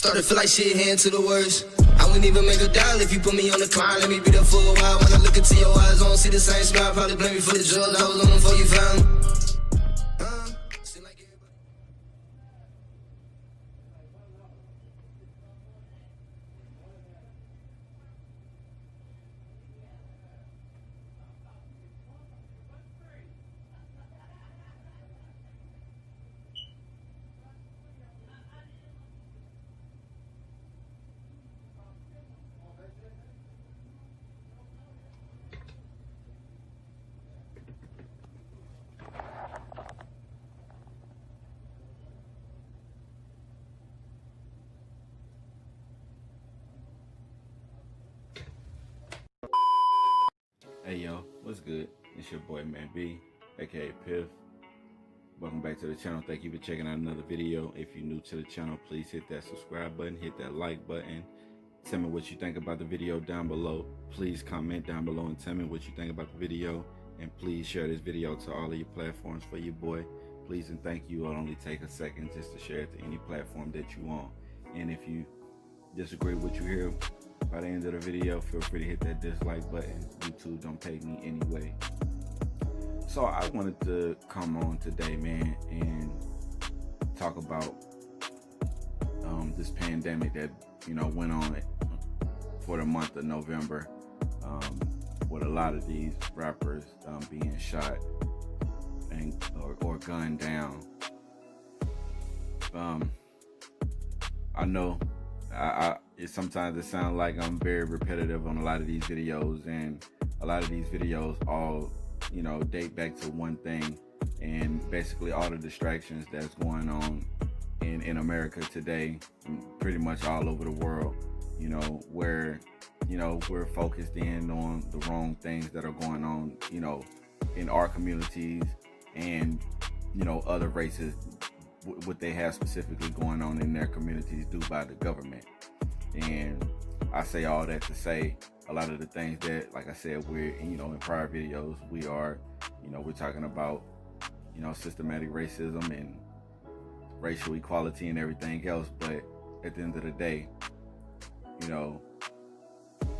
Started to feel like shit heading to the worst. I wouldn't even make a dial if you put me on the climb. Let me be there for a while. When I look into your eyes, I don't see the same smile. Probably blame me for the drugs I was on them before you found me. Hey yo, what's good? It's your boy Man B, aka PiFF. Welcome back to the channel. Thank you for checking out another video. If you're new to the channel, please hit that subscribe button, hit that like button. Tell me what you think about the video down below. Please comment down below and tell me what you think about the video. And please share this video to all of your platforms for your boy. Please and thank you. It'll only take a second just to share it to any platform that you want. And if you disagree with what you hear by the end of the video, feel free to hit that dislike button. YouTube don't pay me anyway. So I wanted to come on today, man, and talk about this pandemic that went on for the month of November, with a lot of these rappers being shot and or gunned down. I know sometimes it sounds like I'm very repetitive on a lot of these videos, and a lot of these videos all date back to one thing, and basically all the distractions that's going on in America today, pretty much all over the world, where we're focused in on the wrong things that are going on in our communities, and other races, what they have specifically going on in their communities due by the government. And I say all that to say a lot of the things that, like I said, we're in prior videos, we're talking about systematic racism and racial equality and everything else. But at the end of the day,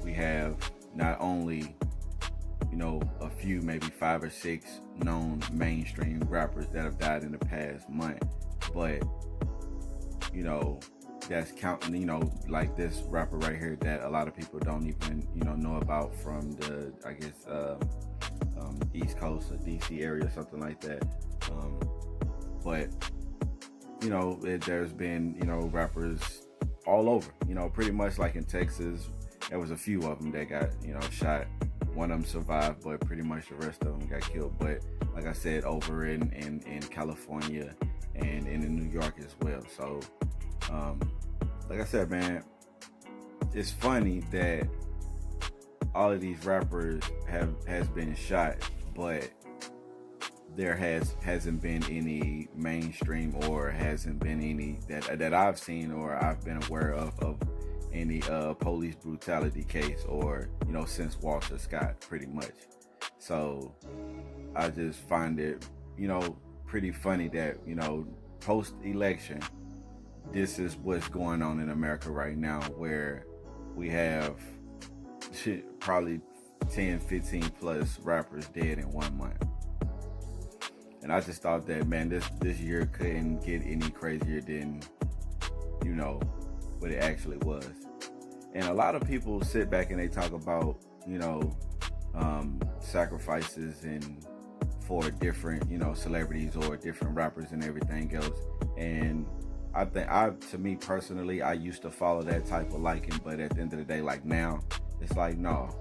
we have not only a few, maybe 5 or 6 known mainstream rappers that have died in the past month, but that's counting, like this rapper right here that a lot of people don't even, know about, from the, I guess, East Coast or DC area or something like that. But, there's been, rappers all over, pretty much like in Texas. There was a few of them that got, shot. One of them survived, but pretty much the rest of them got killed. But like I said, over in California and in New York as well. So, like I said, man, it's funny that all of these rappers has been shot, but there hasn't been any mainstream, or hasn't been any that I've seen or I've been aware of any police brutality case, or since Walter Scott, pretty much. So I just find it pretty funny that post-election, this is what's going on in America right now, where we have probably 10, 15 plus rappers dead in 1 month. And I just thought that, man, this year couldn't get any crazier than what it actually was. And a lot of people sit back and they talk about sacrifices and for different celebrities or different rappers and everything else. And I think to me personally, I used to follow that type of liking, but at the end of the day, like now, it's like, no,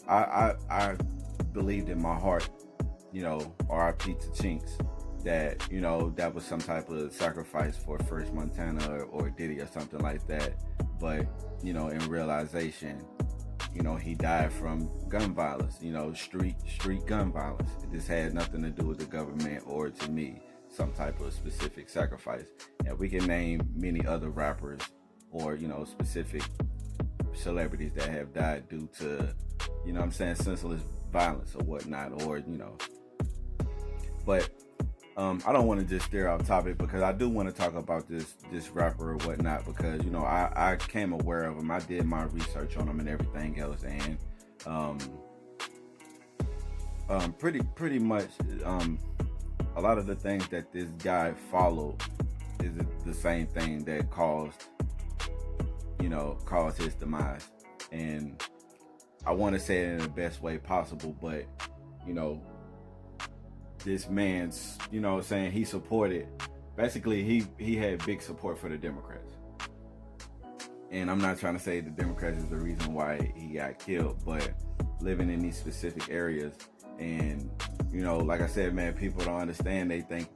I believed in my heart, R.I.P. to Chinks, that that was some type of sacrifice for First Montana or Diddy or something like that. But in realization, he died from gun violence, street gun violence. This had nothing to do with the government or, to me, some type of specific sacrifice. And we can name many other rappers or specific celebrities that have died due to senseless violence or whatnot, or but I don't want to just steer off topic because I do want to talk about this rapper or whatnot, because you know I came aware of him. I did my research on him and everything else, and pretty much a lot of the things that this guy followed is the same thing that caused his demise. And I want to say it in the best way possible, but you know, this man's, you know, saying he supported, basically he had big support for the Democrats. And I'm not trying to say the Democrats is the reason why he got killed, but living in these specific areas, and you know, like I said, man, people don't understand. They think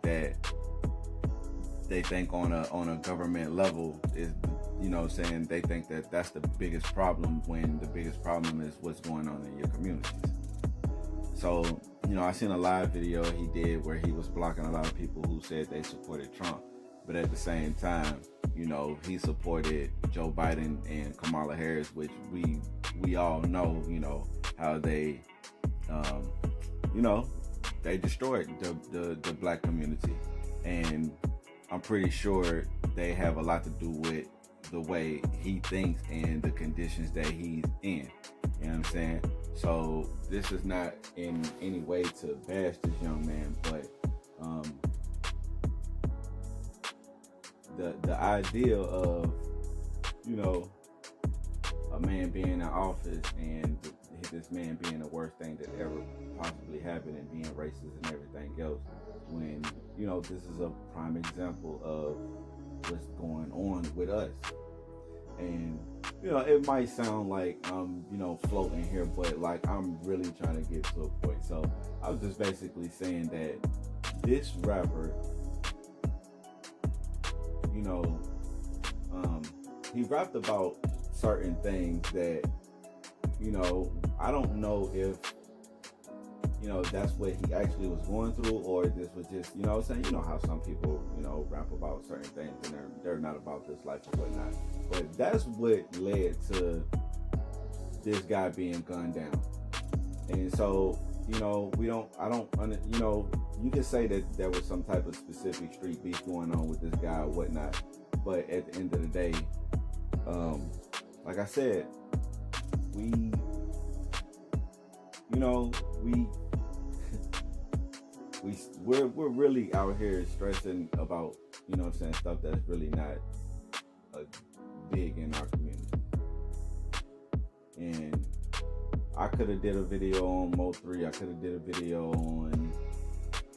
on a government level is, you know, saying they think that that's the biggest problem, when the biggest problem is what's going on in your communities. So, you know, I seen a live video he did where he was blocking a lot of people who said they supported Trump, but at the same time, you know, he supported Joe Biden and Kamala Harris, which we all know, you know, how they, you know, they destroyed the black community. And I'm pretty sure they have a lot to do with the way he thinks and the conditions that he's in. You know what I'm saying? So this is not in any way to bash this young man, but the idea of, you know, a man being in office and this man being the worst thing that ever possibly happened, and being racist and everything else, when, you know, this is a prime example of what's going on with us. And, you know, it might sound like I'm, you know, floating here, but like I'm really trying to get to a point. So I was just basically saying that this rapper, you know, he rapped about certain things that, you know, I don't know if, you know, that's what he actually was going through, or this was just, you know what I'm saying, you know how some people, you know, rap about certain things and they're not about this life or whatnot. But that's what led to this guy being gunned down. And so, you know, you know, you can say that there was some type of specific street beef going on with this guy or whatnot, but at the end of the day, like I said, we're really out here stressing about, you know what I'm saying, stuff that's really not big in our community. And I could have did a video on Mo3, I could have did a video on,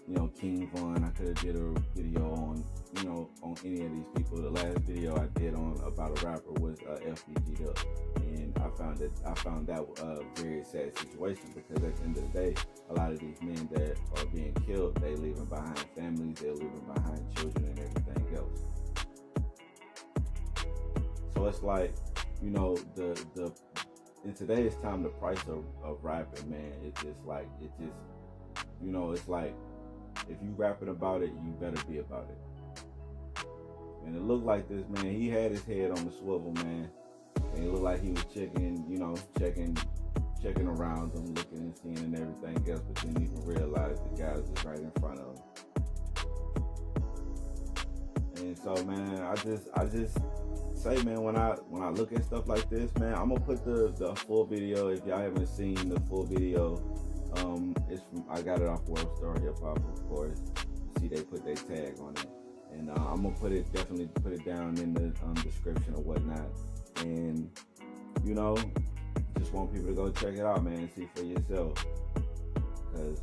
you know, King Von, I could have did a video on, you know, on any of these people. The last video I did on about a rapper was FBG Up, and I found that a very sad situation, because at the end of the day, a lot of these men that are being killed, they leaving behind families, they're leaving behind children and everything else. So it's like, you know, the in today's time, the price of rapping, man, it's just like, you know, it's like, if you rapping about it, you better be about it. And it looked like this man, he had his head on the swivel, man. And it looked like he was checking around him, looking and seeing and everything else, but didn't even realize the guy was just right in front of him. And so, man, I just say, man, when I look at stuff like this, man, I'm gonna put the full video. If y'all haven't seen the full video, I got it off World Star Hip Hop, of course. See, they put their tag on it, and I'm gonna definitely put it down in the description or whatnot. And, you know, just want people to go check it out, man, and see for yourself. Because,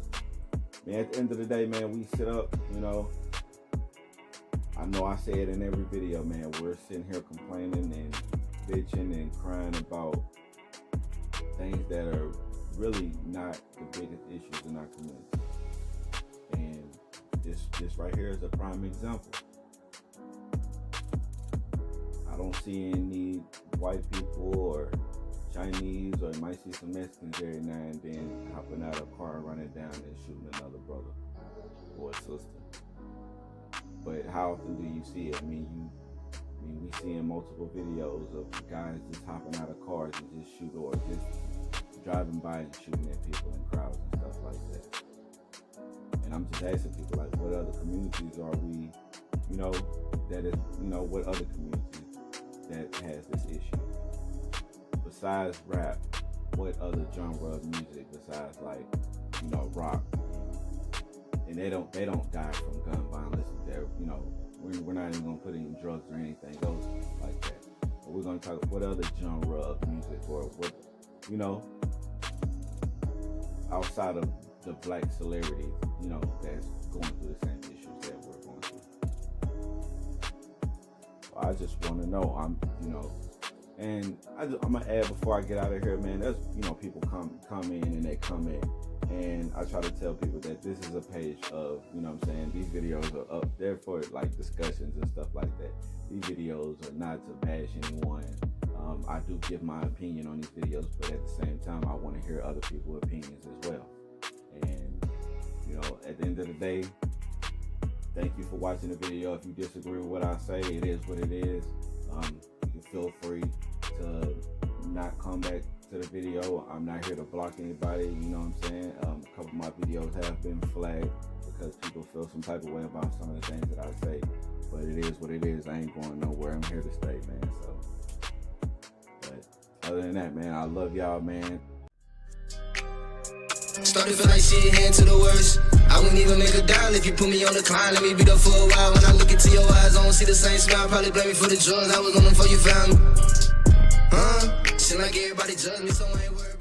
man, at the end of the day, man, we sit up, you know. I know I say it in every video, man. We're sitting here complaining and bitching and crying about things that are really not the biggest issues in our community. And this right here is a prime example. I don't see any white people or Chinese, or you might see some Mexicans every now and then hopping out of a car and running down and shooting another brother or sister. But how often do you see it? I mean, we seeing multiple videos of guys just hopping out of cars and just shoot, or just driving by and shooting at people in crowds and stuff like that. And I'm just asking people, like, what other communities are we, you know, that is, you know, what other communities that has this issue? Besides rap, what other genre of music besides, like, you know, rock? And they don't die from gun violence. They're, you know, we're not even gonna put in drugs or anything else like that. But we're gonna talk what other genre of music, or what, you know, outside of the black celebrities, you know, that's going through the same issues that we're going through. So I just want to know, you know, and I'm gonna add before I get out of here, man. There's, you know, people come in and they comment, and I try to tell people that this is a page of, you know what I'm saying, these videos are up there for like discussions and stuff like that. These videos are not to bash anyone. I do give my opinion on these videos, but at the same time, I want to hear other people's opinions as well. And, you know, at the end of the day, thank you for watching the video. If you disagree with what I say, it is what it is. You can feel free to not come back to the video. I'm not here to block anybody, you know what I'm saying? A couple of my videos have been flagged because people feel some type of way about some of the things that I say. But it is what it is. I ain't going nowhere. I'm here to stay, man. So, but other than that, man, I love y'all, man. Started feel like shit, heading to the worst. I wouldn't even make a dollar if you put me on the climb. Let me beat up for a while. When I look into your eyes, I don't see the same smile. Probably blame me for the drugs. I was on them before you found me. Seem like everybody judge me, so I ain't worried.